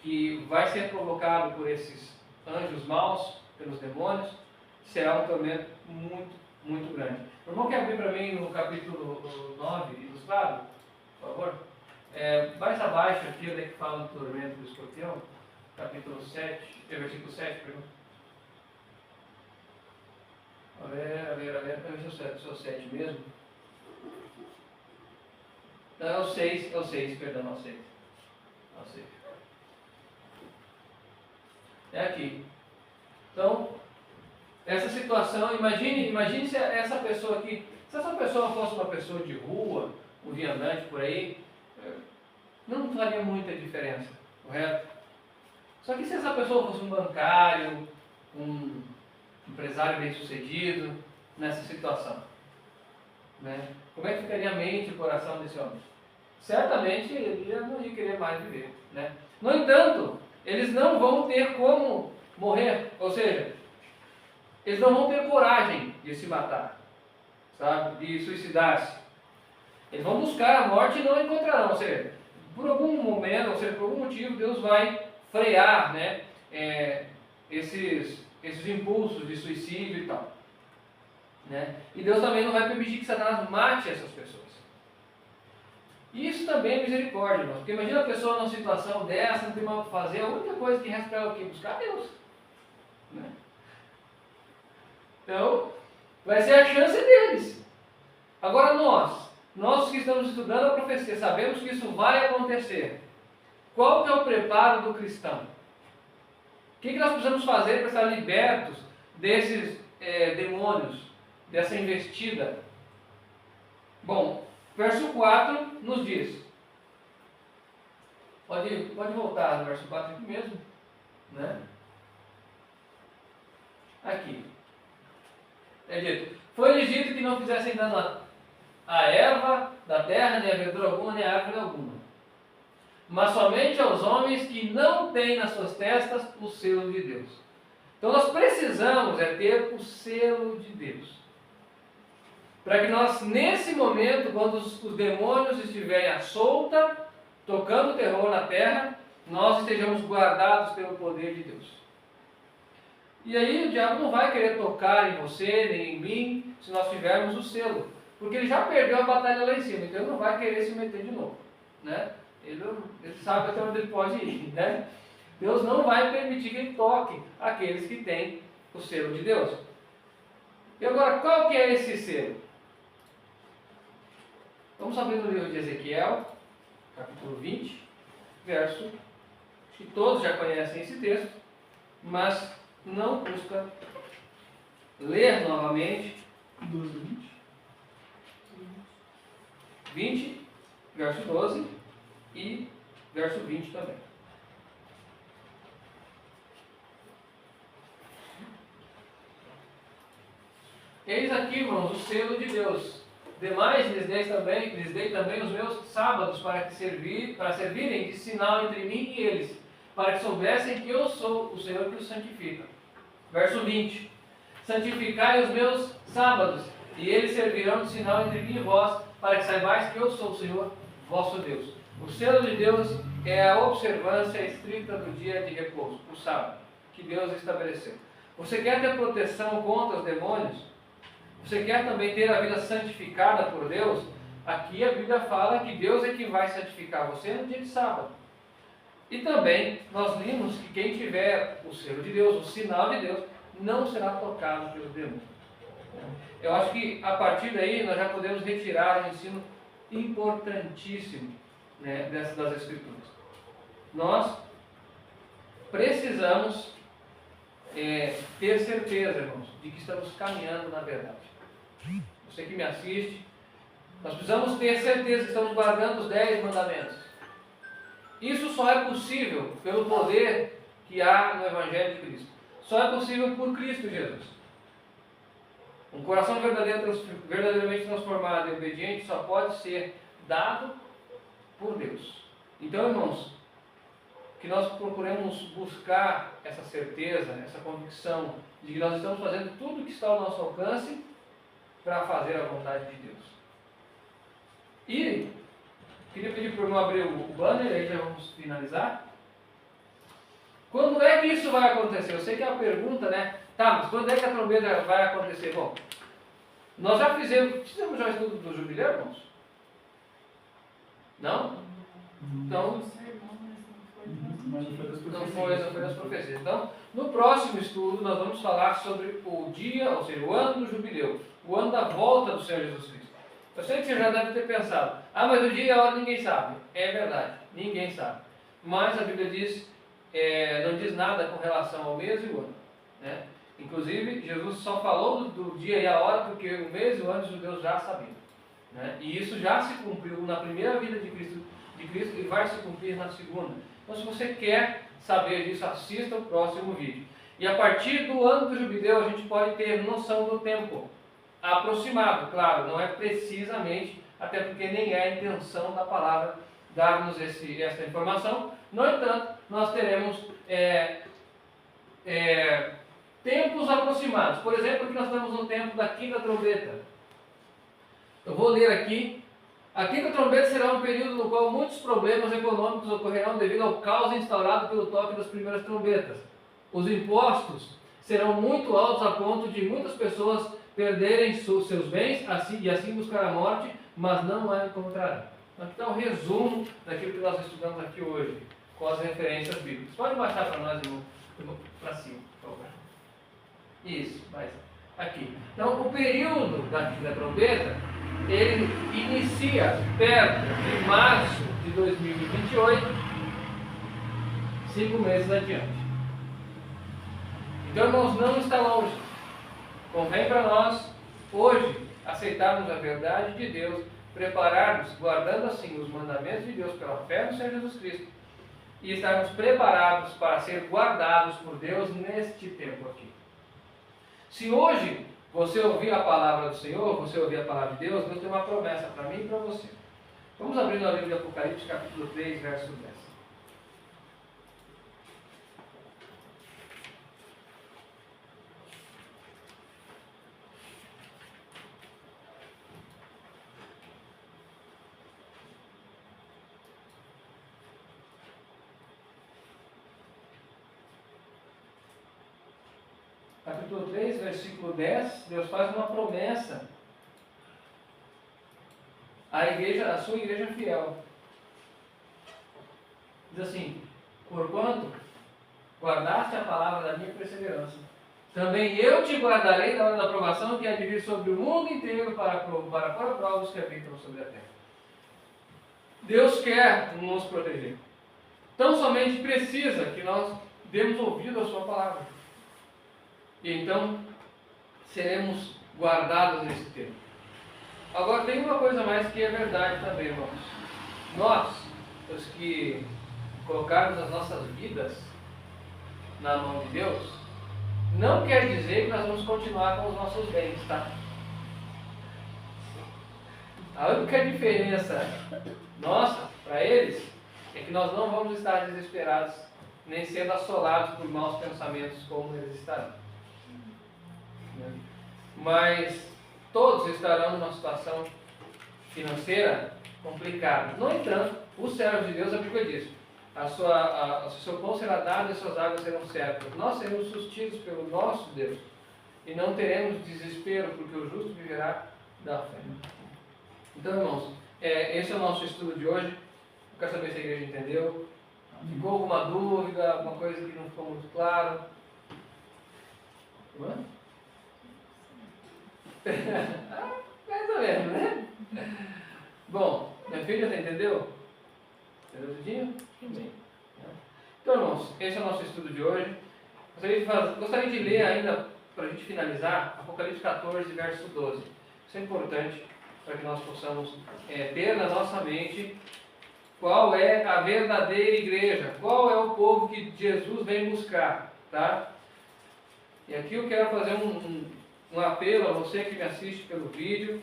que vai ser provocado por esses anjos maus, pelos demônios, será um tormento muito grande. O irmão quer abrir para mim no capítulo 9, ilustrado, por favor? Mais abaixo aqui, onde é que fala do tormento do escorpião, capítulo 7, versículo 7, perdão. A ver, se é o 7 mesmo. Não, é o 6, perdão, é o 6. É o 6. É aqui. Então, essa situação, imagine se essa pessoa aqui, se essa pessoa fosse uma pessoa de rua, um viandante por aí, não faria muita diferença, correto? Só que se essa pessoa fosse um bancário, um empresário bem-sucedido nessa situação, né? Como é que ficaria a mente e o coração desse homem? Certamente ele já não ia querer mais viver, né? No entanto, eles não vão ter como morrer, ou seja, eles não vão ter coragem de se matar, sabe? De suicidar-se. Eles vão buscar a morte e não a encontrarão, ou seja, por algum momento, ou seja, por algum motivo, Deus vai frear, né, esses impulsos de suicídio e tal, né? E Deus também não vai permitir que Satanás mate essas pessoas. Isso também é misericórdia, irmãos, porque imagina a pessoa numa situação dessa, não tem mais o que fazer, a única coisa que resta para ela é o quê? Buscar Deus, né? Então, vai ser a chance deles. Agora nós que estamos estudando a profecia, sabemos que isso vai acontecer. Qual que é o preparo do cristão? O que nós precisamos fazer para estar libertos desses demônios, dessa investida? Bom, verso 4 nos diz. Pode voltar no verso 4 aqui mesmo, né? Aqui. É dito: foi-lhes dito que não fizessem dano a erva da terra, nem a verdura alguma, nem a árvore alguma, mas somente aos homens que não têm nas suas testas o selo de Deus. Então nós precisamos ter o selo de Deus, para que nós, nesse momento, quando os demônios estiverem à solta, tocando terror na terra, nós estejamos guardados pelo poder de Deus. E aí o diabo não vai querer tocar em você, nem em mim, se nós tivermos o selo, porque ele já perdeu a batalha lá em cima, então ele não vai querer se meter de novo, né? Ele sabe até onde ele pode ir, né? Deus não vai permitir que ele toque aqueles que têm o selo de Deus. E agora, qual que é esse selo? Vamos abrir no livro de Ezequiel, capítulo 20, verso, que todos já conhecem esse texto, mas não custa ler novamente. 12, 20. 20, verso 12 e verso 20 também. Eis aqui, irmãos, o selo de Deus. Demais lhes dei também os meus sábados para servirem de sinal entre mim e eles, para que soubessem que eu sou o Senhor que os santifica. Verso 20. Santificai os meus sábados, e eles servirão de sinal entre mim e vós, para que saibais que eu sou o Senhor, vosso Deus. O selo de Deus é a observância estrita do dia de repouso, o sábado, que Deus estabeleceu. Você quer ter proteção contra os demônios? Você quer também ter a vida santificada por Deus? Aqui a Bíblia fala que Deus é que vai santificar você no dia de sábado. E também nós vimos que quem tiver o selo de Deus, o sinal de Deus, não será tocado pelos demônios. Eu acho que a partir daí nós já podemos retirar um ensino importantíssimo, né, das Escrituras. Nós precisamos ter certeza, irmãos, de que estamos caminhando na verdade. Você que me assiste, nós precisamos ter certeza que estamos guardando os 10 mandamentos. Isso só é possível pelo poder que há no Evangelho de Cristo. Só é possível por Cristo Jesus. Um coração verdadeiramente transformado e obediente só pode ser dado por Deus. Então, irmãos, que nós procuremos buscar essa certeza, essa convicção de que nós estamos fazendo tudo o que está ao nosso alcance para fazer a vontade de Deus. E queria pedir para o irmão abrir o banner, aí já vamos finalizar. Quando é que isso vai acontecer? Eu sei que é a pergunta, né? Tá, mas quando é que a trombeta vai acontecer? Bom, nós já fizemos já o estudo do jubileu, irmãos? Não? Então, não foi das profecias. Então, no próximo estudo nós vamos falar sobre o dia, ou seja, o ano do jubileu, o ano da volta do Senhor Jesus Cristo. Eu sei que você já deve ter pensado, mas o dia e a hora ninguém sabe. É verdade, ninguém sabe. Mas a Bíblia diz, não diz nada com relação ao mês e o ano, né? Inclusive, Jesus só falou do dia e a hora porque o mês e o ano os judeus já sabiam, né? E isso já se cumpriu na primeira vinda de Cristo de Cristo e vai se cumprir na segunda. Então, se você quer saber disso, assista o próximo vídeo. E a partir do ano do jubileu, a gente pode ter noção do tempo aproximado, claro, não é precisamente, até porque nem é a intenção da palavra dar-nos essa informação. No entanto, nós teremos tempos aproximados. Por exemplo, que nós estamos no tempo da quinta trombeta. Eu vou ler aqui. A quinta trombeta será um período no qual muitos problemas econômicos ocorrerão devido ao caos instaurado pelo toque das primeiras trombetas. Os impostos serão muito altos a ponto de muitas pessoas perderem seus bens e assim buscar a morte, mas não a encontrarão. Aqui está o resumo daquilo que nós estudamos aqui hoje, com as referências bíblicas. Pode baixar para nós, para cima, por favor. Isso, mais aqui. Então, o período da trombeta, ele inicia perto de março de 2028, 5 meses adiante. Então, irmãos, não está longe. Convém para nós, hoje, aceitarmos a verdade de Deus, prepararmos, guardando assim os mandamentos de Deus pela fé no Senhor Jesus Cristo, e estarmos preparados para ser guardados por Deus neste tempo aqui. Se hoje você ouvir a palavra do Senhor, você ouvir a palavra de Deus, Deus tem uma promessa para mim e para você. Vamos abrir no livro de Apocalipse, capítulo 3, verso 10. Capítulo 3, versículo 10, Deus faz uma promessa à sua igreja fiel. Diz assim: porquanto guardaste a palavra da minha perseverança, também eu te guardarei da hora da provação que há de vir sobre o mundo inteiro para pôr os que habitam sobre a terra. Deus quer nos proteger. Tão somente precisa que nós demos ouvido à sua palavra. E então seremos guardados nesse tempo. Agora tem uma coisa mais que é verdade também, irmãos. Nós, os que colocarmos as nossas vidas na mão de Deus, não quer dizer que nós vamos continuar com os nossos bens, tá? A única diferença nossa para eles é que nós não vamos estar desesperados, nem sendo assolados por maus pensamentos como eles estarão. Mas todos estarão numa situação financeira complicada. No entanto, os servos de Deus, a Bíblia diz: o seu pão será dado e as suas águas serão certas. Nós seremos sustidos pelo nosso Deus e não teremos desespero, porque o justo viverá da fé. Então, irmãos, esse é o nosso estudo de hoje. Eu quero saber se a igreja entendeu. Ficou alguma dúvida, alguma coisa que não ficou muito claro? Mais ou menos, né? Bom, minha filha, você entendeu? Entendeu tudinho? Bem. Então, irmãos, esse é o nosso estudo de hoje. Gostaria de ler ainda, para a gente finalizar, Apocalipse 14, verso 12. Isso é importante para que nós possamos ter na nossa mente qual é a verdadeira igreja, qual é o povo que Jesus vem buscar, tá? E aqui eu quero fazer um apelo a você que me assiste pelo vídeo.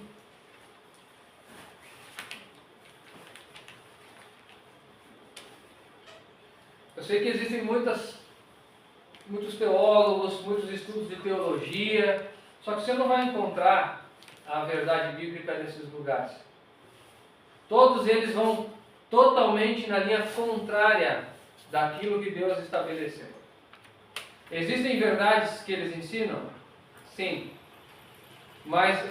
Eu sei que existem muitos teólogos, muitos estudos de teologia, só que você não vai encontrar a verdade bíblica nesses lugares. Todos eles vão totalmente na linha contrária daquilo que Deus estabeleceu. Existem verdades que eles ensinam? Sim. Mas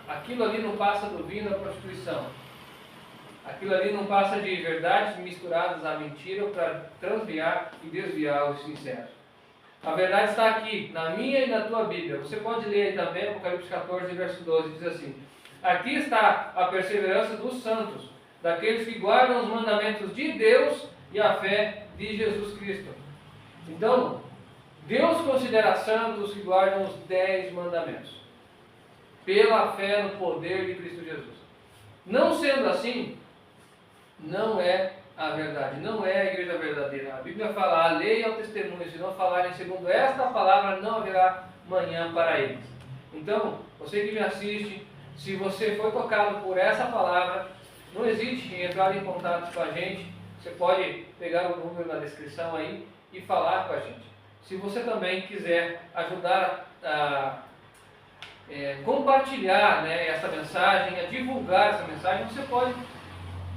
aquilo ali não passa do vinho da prostituição. Aquilo ali não passa de verdades misturadas à mentira para transviar e desviar os sinceros. A verdade está aqui, na minha e na tua Bíblia. Você pode ler aí também, Apocalipse 14, verso 12, diz assim: aqui está a perseverança dos santos, daqueles que guardam os mandamentos de Deus e a fé de Jesus Cristo. Então, Deus considera santos os que guardam os 10 mandamentos, pela fé no poder de Cristo Jesus. Não sendo assim, não é a verdade, não é a igreja verdadeira. A Bíblia fala, a lei é o testemunho, se não falarem segundo esta palavra, não haverá manhã para eles. Então, você que me assiste, se você foi tocado por essa palavra, não hesite em entrar em contato com a gente. Você pode pegar o número na descrição aí e falar com a gente. Se você também quiser ajudar a compartilhar, né, essa mensagem, a divulgar essa mensagem, você pode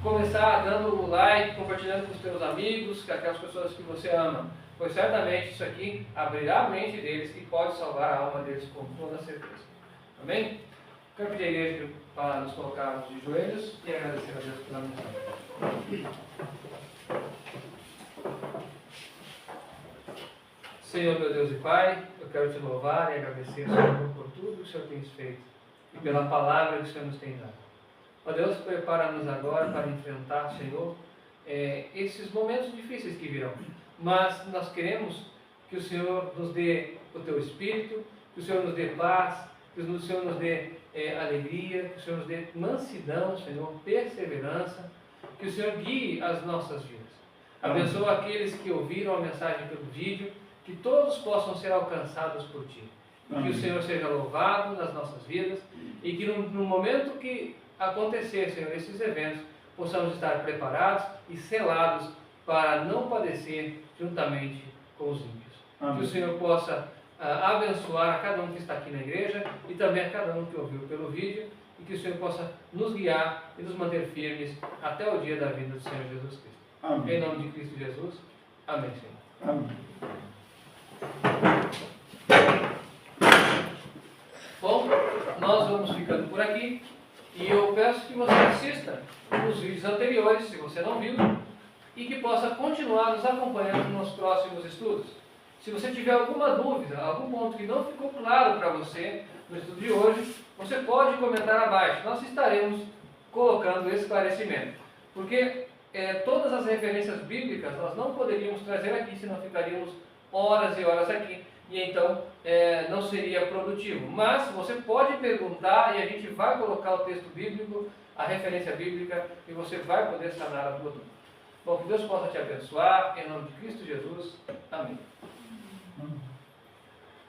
começar dando o like, compartilhando com os seus amigos, com aquelas pessoas que você ama, pois certamente isso aqui abrirá a mente deles e pode salvar a alma deles com toda certeza. Amém? Quero pedir a igreja para nos colocarmos de joelhos e agradecer a Deus pela mensagem. Senhor, meu Deus e Pai, eu quero te louvar e agradecer, Senhor, por tudo que o Senhor tem feito e pela palavra que o Senhor nos tem dado. Ó Deus, prepara-nos agora para enfrentar, Senhor, esses momentos difíceis que virão. Mas nós queremos que o Senhor nos dê o Teu Espírito, que o Senhor nos dê paz, que o Senhor nos dê alegria, que o Senhor nos dê mansidão, Senhor, perseverança, que o Senhor guie as nossas vidas. Abençoa aqueles que ouviram a mensagem pelo vídeo, que todos possam ser alcançados por Ti. Que o Senhor seja louvado nas nossas vidas e que no momento que acontecer, Senhor, esses eventos, possamos estar preparados e selados para não padecer juntamente com os ímpios. Amém. Que o Senhor possa abençoar a cada um que está aqui na igreja e também a cada um que ouviu pelo vídeo e que o Senhor possa nos guiar e nos manter firmes até o dia da vinda do Senhor Jesus Cristo. Amém. Em nome de Cristo Jesus. Amém, Senhor. Amém. Bom, nós vamos ficando por aqui e eu peço que você assista os vídeos anteriores, se você não viu, e que possa continuar nos acompanhando nos próximos estudos. Se você tiver alguma dúvida, algum ponto que não ficou claro para você no estudo de hoje, você pode comentar abaixo. Nós estaremos colocando esclarecimento, porque todas as referências bíblicas nós não poderíamos trazer aqui, senão ficaríamos horas e horas aqui, e então não seria produtivo. Mas você pode perguntar e a gente vai colocar o texto bíblico, a referência bíblica, e você vai poder sanar a tua dúvida. Bom, que Deus possa te abençoar, em nome de Cristo Jesus. Amém.